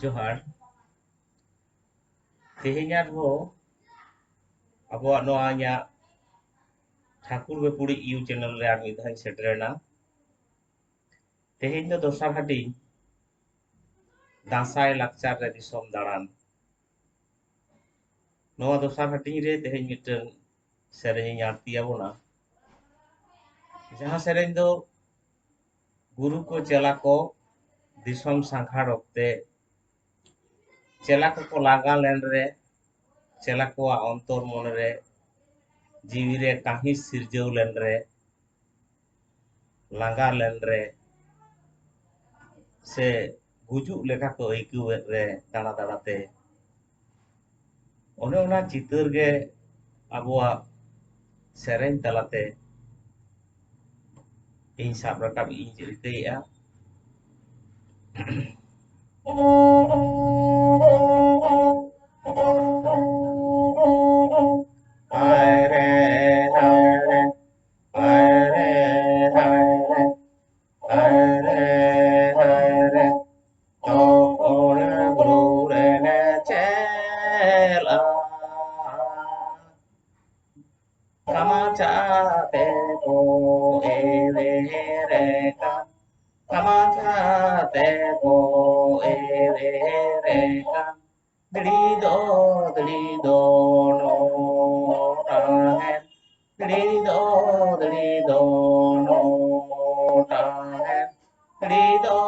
जोहार तेहेᱧ हो अबुआ नोआ इᱧᱟᱜ ठाकुर बेपुड़ी यू चैनल रे आर मिद धाई सेटरेना तेहेᱧ दो दोसार हाटिंग दासाई लाक्चार रे दिसोम दाड़ान नोआ दोसार हाटिंग रे तेहेᱧ मिदटन सेरेᱧ आरती आबोना जहां सेरेᱧ दो गुरु को चेला को दिसोम सांघार ऑक्ते चेला को लागा लेन रे चेला को अंतर मन रे जीवी रे काहिस सिरजव लेन रे लांगा लेन रे से गुजुक लेखा को अइकवेद रे दाड़ा दाड़ाते ओने ओना चितर गे अबुआ सेरेñ तलाते इन साब राकाब इन रिकैया हाय रे हाय रे हाय रे हाय रे हाय रे हाय रे तो कोण गुरु रे ने चेला Kamachate ko ere reka Kamachate ko ere reka Drido no tahen Drido no tahen Drido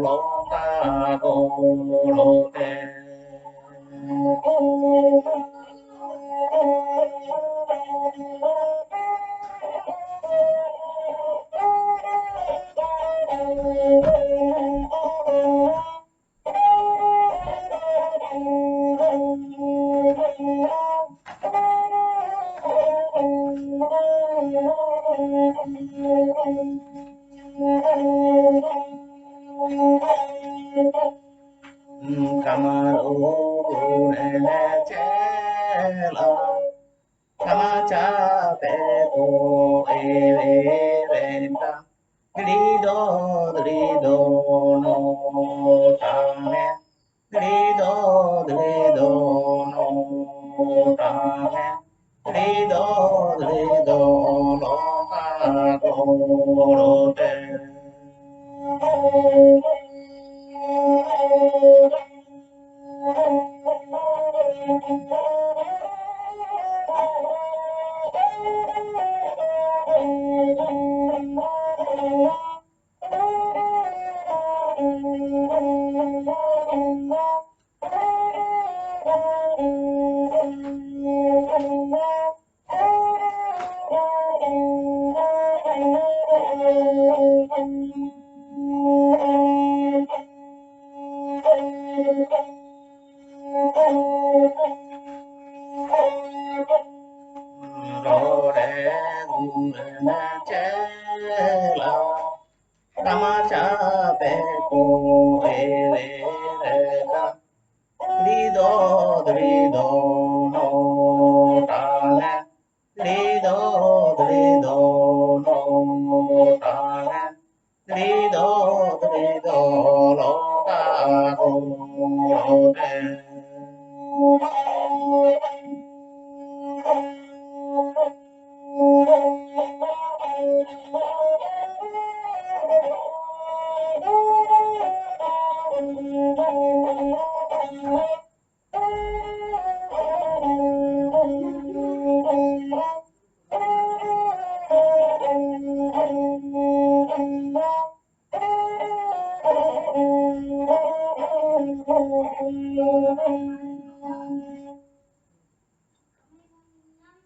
lo ka go lo te Kamar ene chela Kamachate ko ere renta Drido no tame Drido no tame Drido no kagorote Rode gurna chela Kamachate ko ere reka Drido no tale Drido no tale Drido lo ka go lo te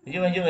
Jom, jom.